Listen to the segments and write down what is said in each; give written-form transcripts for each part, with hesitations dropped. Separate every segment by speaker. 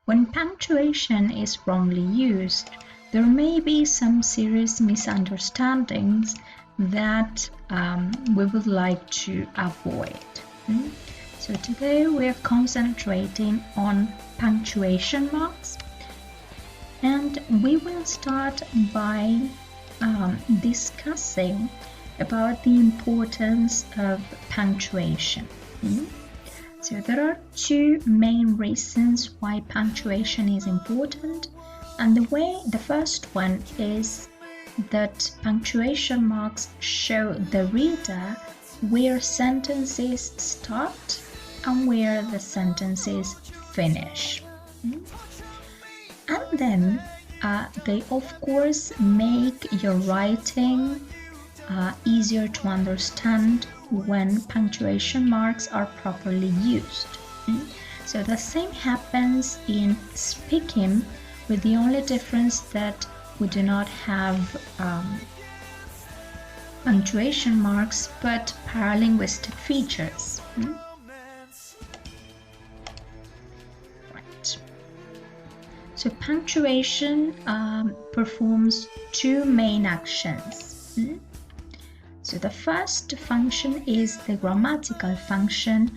Speaker 1: When punctuation is wrongly used, there may be some serious misunderstandings that we would like to avoid. So today we are concentrating on punctuation marks, and we will start by discussing about the importance of punctuation. So there are two main reasons why punctuation is important, and the first one is that punctuation marks show the reader where sentences start and where the sentences finish. And then they of course make your writing easier to understand when punctuation marks are properly used. So the same happens in speaking, with the only difference that we do not have punctuation marks but paralinguistic features. Right. So punctuation performs two main actions. So the first function is the grammatical function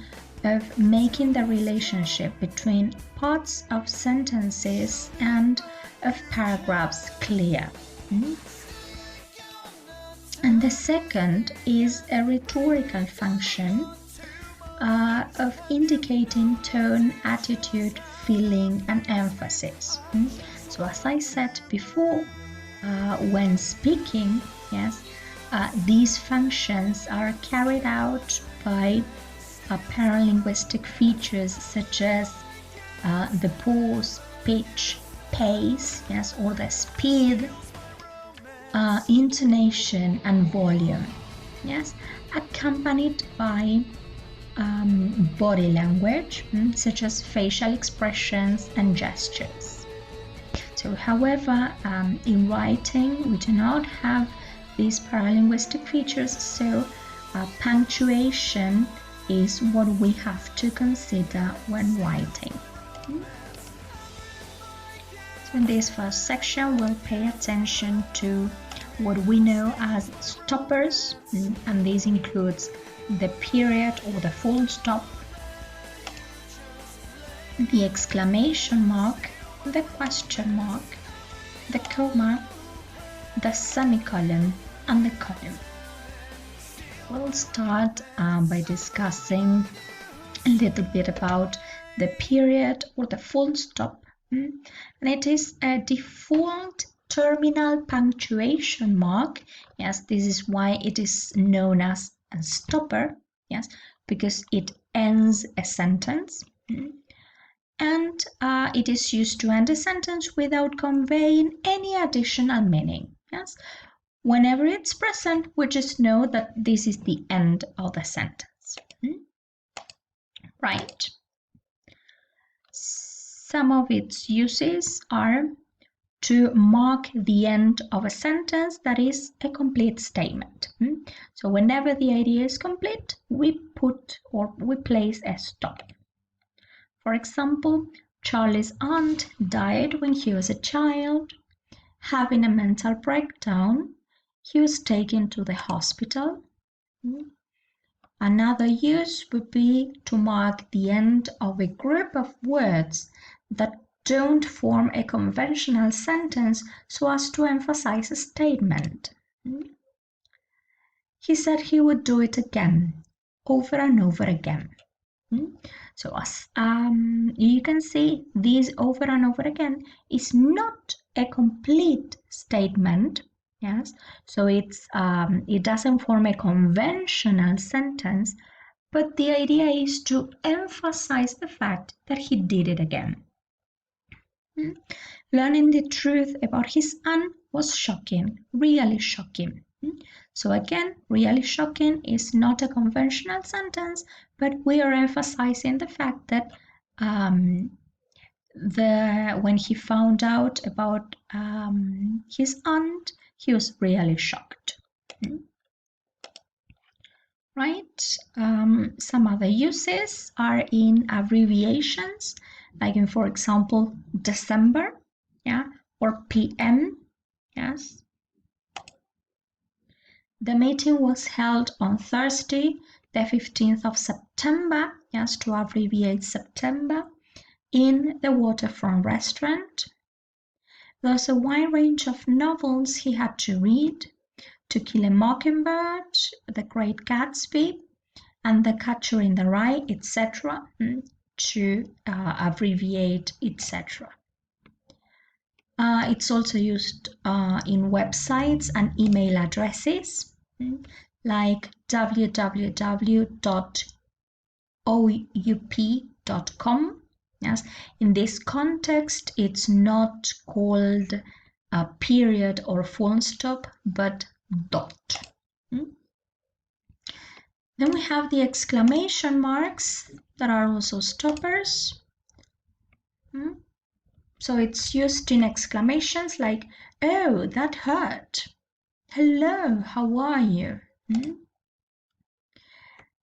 Speaker 1: of making the relationship between parts of sentences and of paragraphs clear. And the second is a rhetorical function of indicating tone, attitude, feeling, and emphasis. So as I said before, when speaking, yes, these functions are carried out by paralinguistic features such as the pause, pitch, pace, yes, or the speed, intonation, and volume, yes, accompanied by body language, such as facial expressions and gestures. So, however, in writing, we do not have these paralinguistic features, so punctuation is what we have to consider when writing. So in this first section, we'll pay attention to what we know as stoppers, and this includes the period or the full stop, the exclamation mark, the question mark, the comma, the semicolon, and the colon. We'll start by discussing a little bit about the period or the full stop, and it is a default terminal punctuation mark. Yes, this is why it is known as a stopper, yes, because it ends a sentence, and it is used to end a sentence without conveying any additional meaning. Yes, whenever it's present, we just know that this is the end of the sentence. Right. Some of its uses are to mark the end of a sentence that is a complete statement. So whenever the idea is complete, we put or we place a stop. For example, Charlie's aunt died when he was a child. Having a mental breakdown, he was taken to the hospital. Another use would be to mark the end of a group of words that don't form a conventional sentence so as to emphasize a statement. He said he would do it again, over and over again. So as you can see, this over and over again is not a complete statement. Yes, so it doesn't form a conventional sentence, but the idea is to emphasize the fact that he did it again. Learning the truth about his aunt was shocking, really shocking. So again, really shocking is not a conventional sentence, but we are emphasizing the fact that when he found out about his aunt, he was really shocked. Right? Some other uses are in abbreviations like in, for example, December, yeah, or PM, yes. The meeting was held on Thursday, the 15th of September, yes, to abbreviate September, in the waterfront restaurant. There's a wide range of novels he had to read: To Kill a Mockingbird, The Great Gatsby, and The Catcher in the Rye, etc., to abbreviate, etc. It's also used in websites and email addresses, like www.oup.com. Yes, in this context, it's not called a period or full stop, but dot. Then we have the exclamation marks that are also stoppers. So it's used in exclamations like, oh, that hurt. Hello, how are you?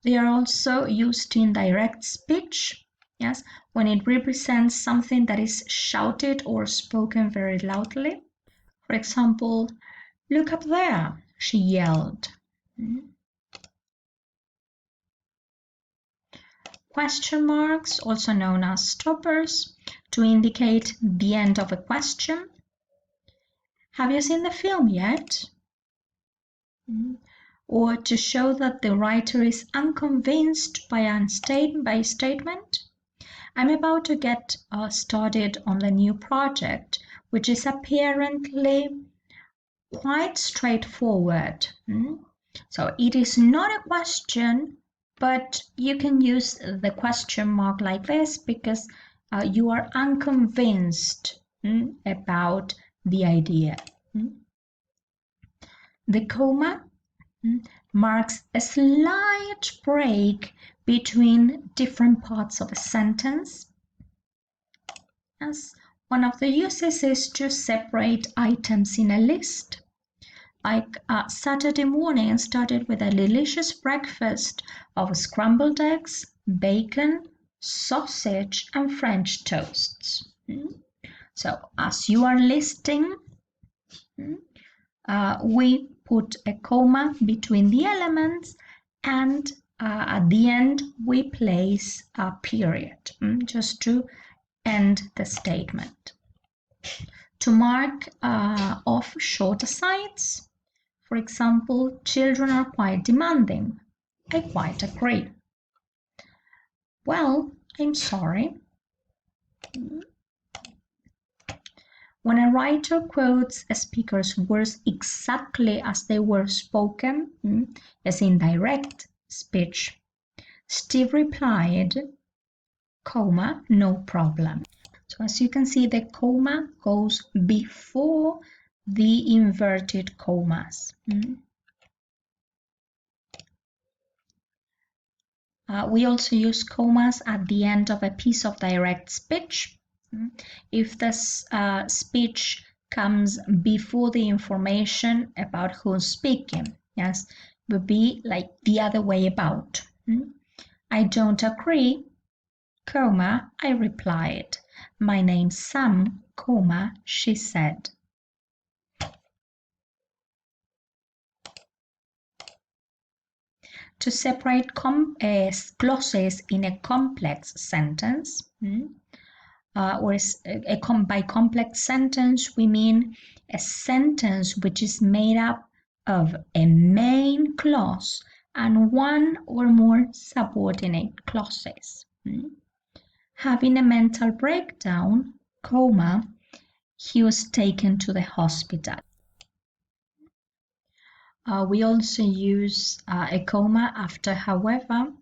Speaker 1: They are also used in direct speech, yes, when it represents something that is shouted or spoken very loudly. For example, look up there, she yelled. Question marks, also known as stoppers, to indicate the end of a question. Have you seen the film yet? Or to show that the writer is unconvinced by a statement. I'm about to get started on the new project, which is apparently quite straightforward. So it is not a question, but you can use the question mark like this because you are unconvinced about the idea. The comma marks a slight break between different parts of a sentence. As one of the uses is to separate items in a list. Like Saturday morning started with a delicious breakfast of scrambled eggs, bacon, sausage, and French toasts. So as you are listing, we put a comma between the elements, and at the end we place a period just to end the statement. To mark off short asides, for example, children are quite demanding. I quite agree. Well, I'm sorry. When a writer quotes a speaker's words exactly as they were spoken, as in direct speech, Steve replied, comma, no problem. So as you can see, the comma goes before the inverted commas. We also use commas at the end of a piece of direct speech. If the speech comes before the information about who's speaking, yes, it would be like the other way about. I don't agree, comma, I replied. My name's Sam, comma, she said. To separate clauses in a complex sentence, by complex sentence we mean a sentence which is made up of a main clause and one or more subordinate clauses. Having a mental breakdown, comma, he was taken to the hospital. We also use a comma after however,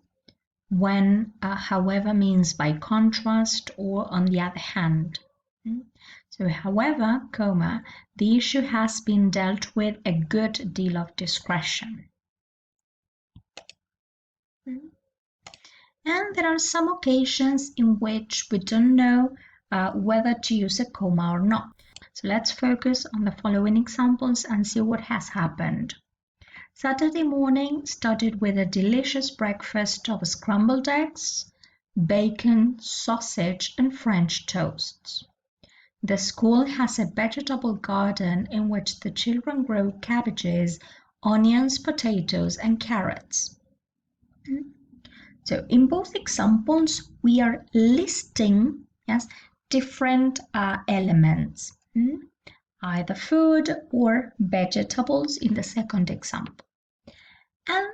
Speaker 1: when however means by contrast or on the other hand. So however, comma, the issue has been dealt with a good deal of discretion. And there are some occasions in which we don't know whether to use a comma or not. So let's focus on the following examples and see what has happened. Saturday morning started with a delicious breakfast of scrambled eggs, bacon, sausage, and French toasts. The school has a vegetable garden in which the children grow cabbages, onions, potatoes, and carrots. So in both examples, we are listing different elements, either food or vegetables in the second example. And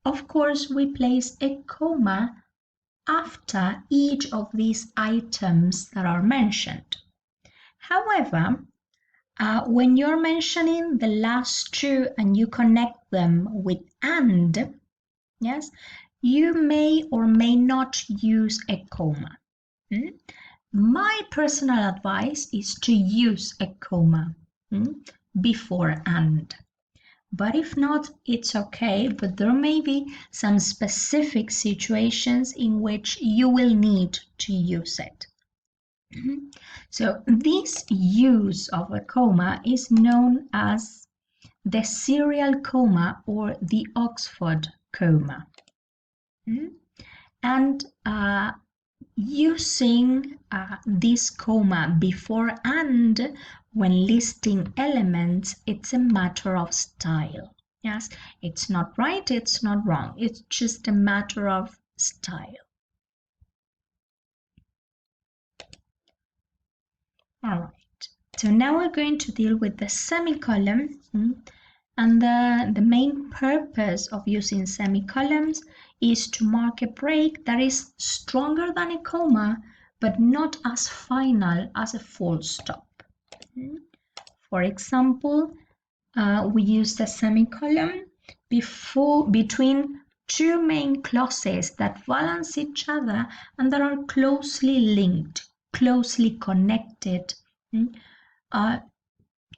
Speaker 1: of course, we place a comma after each of these items that are mentioned. However, when you're mentioning the last two and you connect them with and, yes, you may or may not use a comma. My personal advice is to use a comma before and. But if not, it's okay, but there may be some specific situations in which you will need to use it. So this use of a comma is known as the serial comma or the Oxford comma. And using this comma before and when listing elements, it's a matter of style. Yes, it's not right, it's not wrong, it's just a matter of style. All right, so now we're going to deal with the semicolon. And the main purpose of using semicolons is to mark a break that is stronger than a comma, but not as final as a full stop. For example, we use the semicolon between two main clauses that balance each other and that are closely linked, closely connected,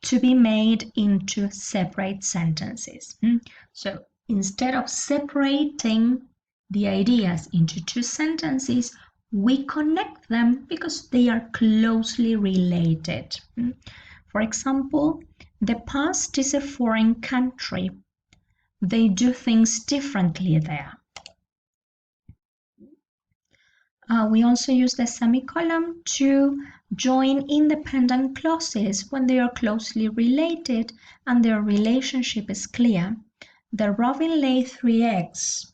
Speaker 1: to be made into separate sentences. So instead of separating the ideas into two sentences, we connect them because they are closely related. For example, the past is a foreign country. They do things differently there. We also use the semicolon to join independent clauses when they are closely related and their relationship is clear. The robin laid 3 eggs.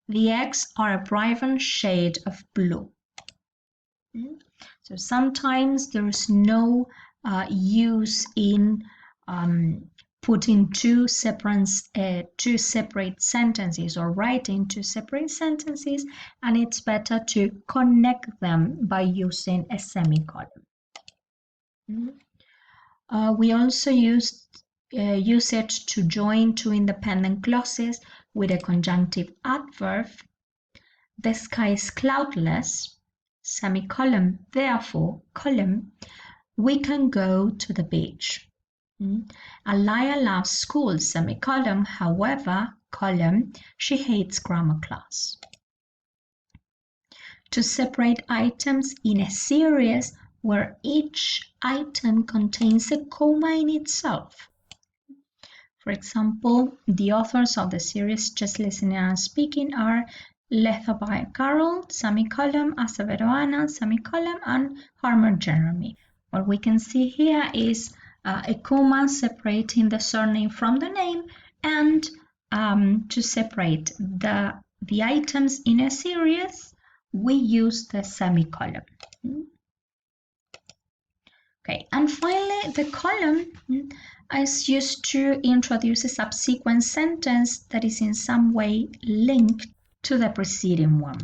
Speaker 1: The eggs are a bright shade of blue. So sometimes there is no use in putting two separate sentences or writing two separate sentences, and it's better to connect them by using a semicolon. We also use it to join two independent clauses with a conjunctive adverb. The sky is cloudless, semicolon, therefore, column, we can go to the beach. Alaya loves school, semicolon, however, column, she hates grammar class. To separate items in a series where each item contains a comma in itself. For example, the authors of the series Just Listening and Speaking are Lethaby Carol, semicolon, Acevedo Ana, semicolon, and Harmer Jeremy. What we can see here is a comma separating the surname from the name, and to separate the items in a series, we use the semicolon. Okay, and finally, the colon is used to introduce a subsequent sentence that is in some way linked to the preceding one.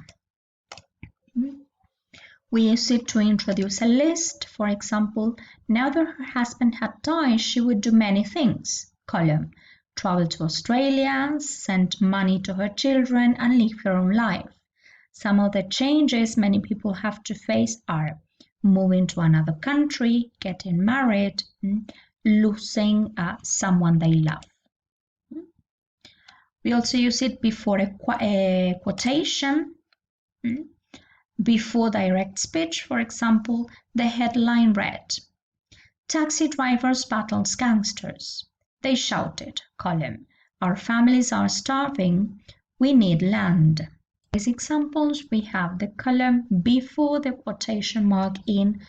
Speaker 1: We use it to introduce a list. For example, now that her husband had died, she would do many things. Column, travel to Australia, send money to her children, and live her own life. Some of the changes many people have to face are moving to another country, getting married, losing someone they love. We also use it before a quotation. Before direct speech, for example, the headline read, "Taxi drivers battles gangsters. They shouted, column, our families are starving, we need land." As examples, we have the column before the quotation mark in